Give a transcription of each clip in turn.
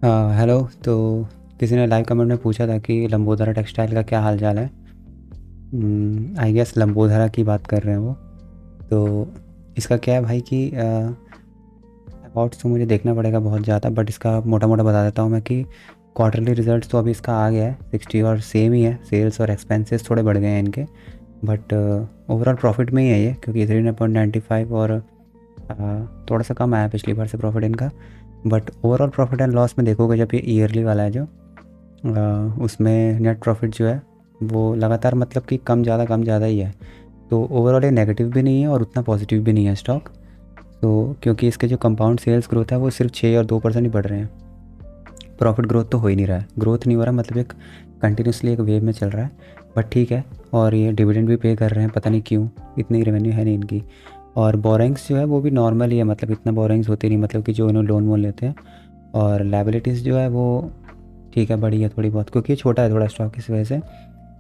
Hello. तो किसी ने लाइव कमेंट में पूछा था कि लंबोदरा टेक्सटाइल का क्या हाल चाल है। आई गेस लंबोदरा की बात कर रहे हैं वो। तो इसका क्या है भाई कि अबाउट्स तो मुझे देखना पड़ेगा बहुत ज़्यादा, बट इसका मोटा मोटा बता देता हूँ मैं कि क्वार्टरली रिजल्ट्स तो अभी इसका आ गया है 60 और सेम ही है। सेल्स और एक्सपेंसेस थोड़े बढ़ गए हैं इनके, बट ओवरऑल प्रॉफिट में ही है ये, क्योंकि 3.95 और थोड़ा सा कम आया पिछली बार से प्रॉफिट इनका। But overall profit and loss में देखोगे, जब ये ईयरली वाला है जो उसमें नेट प्रॉफिट जो है वो लगातार मतलब कि कम ज़्यादा ही है। तो ओवरऑल ये नेगेटिव भी नहीं है और उतना पॉजिटिव भी नहीं है स्टॉक। तो क्योंकि इसके जो कंपाउंड सेल्स ग्रोथ है वो सिर्फ 6 और 2% ही बढ़ रहे हैं। प्रॉफिट ग्रोथ तो हो ही नहीं रहा है, ग्रोथ नहीं हो रहा, मतलब एक कंटिन्यूसली एक वेव में चल रहा है। बट ठीक है। और ये डिविडेंड भी पे कर रहे हैं, पता नहीं क्यों, इतनी रेवेन्यू है नहीं इनकी। और बोरिंग्स जो है वो भी नॉर्मल ही है, मतलब इतना बोरिंग्स होती नहीं, मतलब कि जो इन्होंने लोन वोन लेते हैं। और लाइबिलिटीज़ जो है वो ठीक है, बड़ी है थोड़ी बहुत, क्योंकि ये छोटा है थोड़ा स्टॉक, इस वजह से।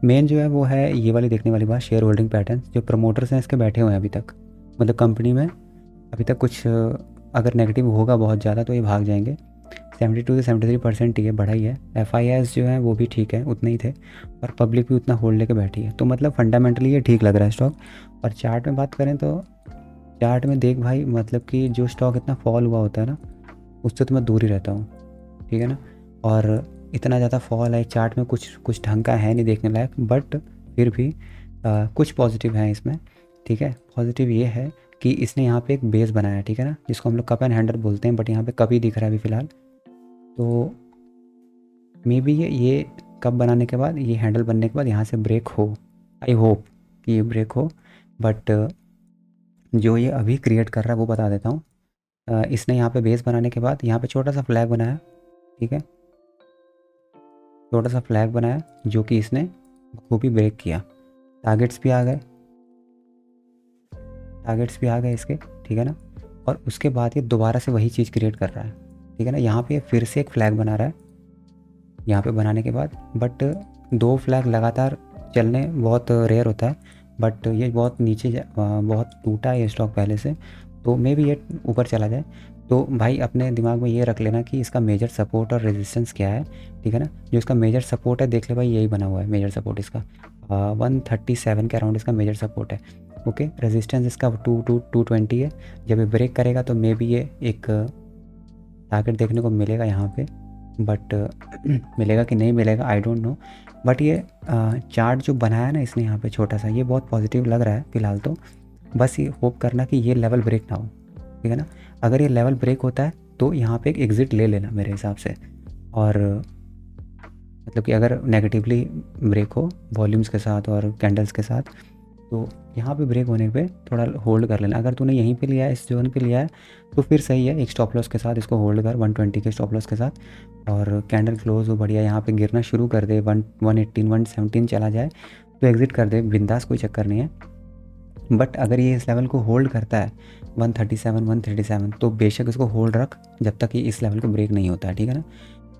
मेन जो है वो है ये वाली देखने वाली बात, शेयर होल्डिंग पैटर्न। जो प्रमोटर्स हैं इसके बैठे हुए हैं अभी तक, मतलब कंपनी में अभी तक कुछ अगर नेगेटिव होगा बहुत ज़्यादा तो ये भाग जाएंगे। 72 से 73% ही है, बढ़ा ही है। FIS जो है वो भी ठीक है, उतने ही थे। और पब्लिक भी उतना होल्ड लेके बैठी है, तो मतलब फंडामेंटली ये ठीक लग रहा है स्टॉक। और चार्ट में बात करें तो चार्ट में देख भाई, मतलब कि जो स्टॉक इतना फॉल हुआ होता है ना, उससे तो मैं दूर ही रहता हूँ, ठीक है ना। और इतना ज़्यादा फॉल है चार्ट में, कुछ कुछ ढंग का है नहीं देखने लायक, बट फिर भी कुछ पॉजिटिव हैं इसमें। ठीक है, पॉजिटिव ये है कि इसने यहाँ पे एक बेस बनाया है, ठीक है ना, जिसको हम लोग कप एंड हैंडल बोलते हैं, बट यहाँ पे कप ही दिख रहा है अभी फ़िलहाल। तो मे बी ये कप बनाने के बाद, ये हैंडल बनने के बाद यहाँ से ब्रेक हो। आई होप कि ये ब्रेक हो। बट जो ये अभी क्रिएट कर रहा है वो बता देता हूँ। इसने यहाँ पे बेस बनाने के बाद यहाँ पे छोटा सा फ्लैग बनाया, ठीक है, छोटा सा फ्लैग बनाया, जो कि इसने बखूबी ब्रेक किया। टारगेट्स भी आ गए, टारगेट्स भी आ गए इसके, ठीक है ना। और उसके बाद ये दोबारा से वही चीज़ क्रिएट कर रहा है, ठीक है ना। यहाँ पे फिर से एक फ्लैग बना रहा है, यहाँ पे बनाने के बाद। बट दो फ्लैग लगातार चलने बहुत रेयर होता है, बट ये बहुत नीचे बहुत टूटा है ये स्टॉक पहले से। तो मे भी ये ऊपर चला जाए। तो भाई अपने दिमाग में ये रख लेना कि इसका मेजर सपोर्ट और रेजिस्टेंस क्या है, ठीक है ना। जो इसका मेजर सपोर्ट है, देख ले भाई, यही बना हुआ है मेजर सपोर्ट इसका। 137 के अराउंड इसका मेजर सपोर्ट है। ओके, रेजिस्टेंस इसका 220 है। जब ये ब्रेक करेगा तो मे बी ये एक टारगेट देखने को मिलेगा यहाँ पे, बट मिलेगा कि नहीं मिलेगा आई डोंट नो। बट ये चार्ट जो बनाया ना इसने यहाँ पे छोटा सा, ये बहुत पॉजिटिव लग रहा है फ़िलहाल तो। बस ये होप करना कि ये लेवल ब्रेक ना हो, ठीक है ना। अगर ये लेवल ब्रेक होता है तो यहाँ पे एक एग्ज़िट ले लेना मेरे हिसाब से। और मतलब कि अगर नेगेटिवली ब्रेक हो वॉल्यूम्स के साथ और कैंडल्स के साथ, तो यहाँ पे ब्रेक होने पे थोड़ा होल्ड कर लेना। अगर तूने यहीं पे लिया है, इस जोन पे लिया है, तो फिर सही है, एक स्टॉप लॉस के साथ इसको होल्ड कर, 120 के स्टॉप लॉस के साथ। और कैंडल क्लोज हो बढ़िया, यहाँ पे गिरना शुरू कर दे, 118 117 चला जाए तो एग्ज़िट कर दे बिंदास, कोई चक्कर नहीं है। बट अगर ये इस लेवल को होल्ड करता है 137 137, तो बेशक इसको होल्ड रख जब तक ये इस लेवल को ब्रेक नहीं होता है, ठीक है ना।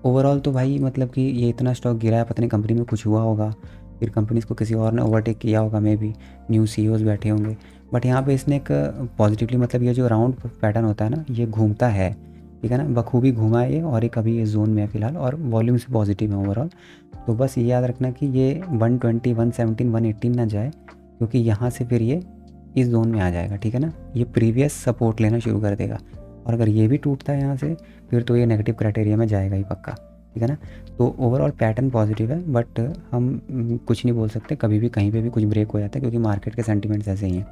ओवरऑल तो भाई मतलब कि ये इतना स्टॉक गिरा है, पता नहीं कंपनी में कुछ हुआ होगा, फिर कंपनी को किसी और ने ओवरटेक किया होगा, मे बी न्यू CEOs बैठे होंगे। बट यहाँ पे इसने एक पॉजिटिवली, मतलब ये जो राउंड पैटर्न होता है ना, ये घूमता है, ठीक है ना, बखूबी घूमा है ये। और एक अभी ये जोन में है फिलहाल, और वॉल्यूम से पॉजिटिव है ओवरऑल। तो बस ये याद रखना कि ये 120 117 118 ना जाए, क्योंकि यहाँ से फिर ये इस जोन में आ जाएगा, ठीक है ना। ये प्रीवियस सपोर्ट लेना शुरू कर देगा, और अगर ये भी टूटता है यहाँ से, फिर तो ये नेगेटिव क्राइटेरिया में जाएगा ही पक्का, ठीक है ना। तो ओवरऑल पैटर्न पॉजिटिव है, बट हम कुछ नहीं बोल सकते, कभी भी कहीं पे भी कुछ ब्रेक हो जाता है, क्योंकि मार्केट के सेंटिमेंट्स ऐसे ही हैं।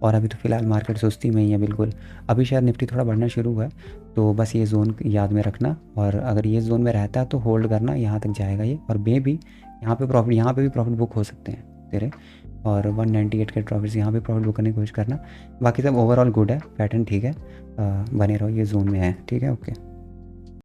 और अभी तो फ़िलहाल मार्केट सुस्ती में ही है बिल्कुल। अभी शायद निफ्टी थोड़ा बढ़ना शुरू हुआ है, तो बस ये जोन याद में रखना। और अगर ये जोन में रहता है तो होल्ड करना, यहाँ तक जाएगा ये। और मे भी यहाँ पे भी प्रॉफिट बुक हो सकते हैं तेरे। और 198 के प्रॉफिट्स यहाँ पे प्रॉफिट बुक करने की कोशिश करना। बाकी सब ओवरऑल गुड है, पैटर्न ठीक है, बने रहो, ये जोन में है, ठीक है, ओके।